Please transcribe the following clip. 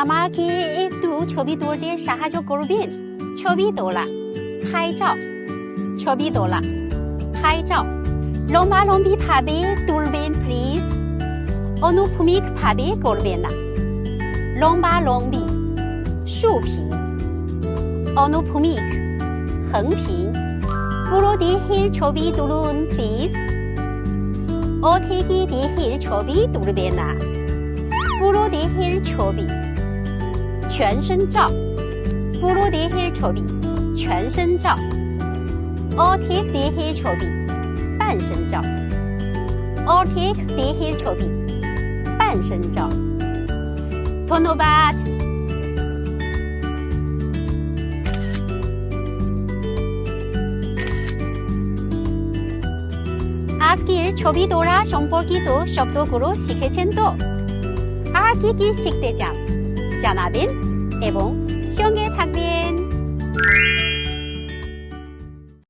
আমাকে একটু ছবি তুলতে সাহায্য করবেন? ছবি তোলা, 拍照, ছবি তোলা, 拍照. লম্বালম্বি ভাবে তুলবেন প্লিজ. অনুভূমিক ভাবে করবেন না. লম্বালম্বি, 竖平. অনুভূমিক, 横平. পুরো দেহের ছবি তুলুন প্লিজ. অর্ধেক দেহের ছবি তুলবেন না. পুরো দেহের ছবি, 全身照. পুরো দেহের ছবি, 全身照. অর্ধেক দেহের ছবি, 半身照. অর্ধেক দেহের ছবি, 半身照. ধন্যবাদ. আজকের ছবি তোলা সম্পর্কিত শব্দগুলো শিখেছেন তো? আর কি কি শিখতে চান জানাবেন এবং সঙ্গে থাকবেন.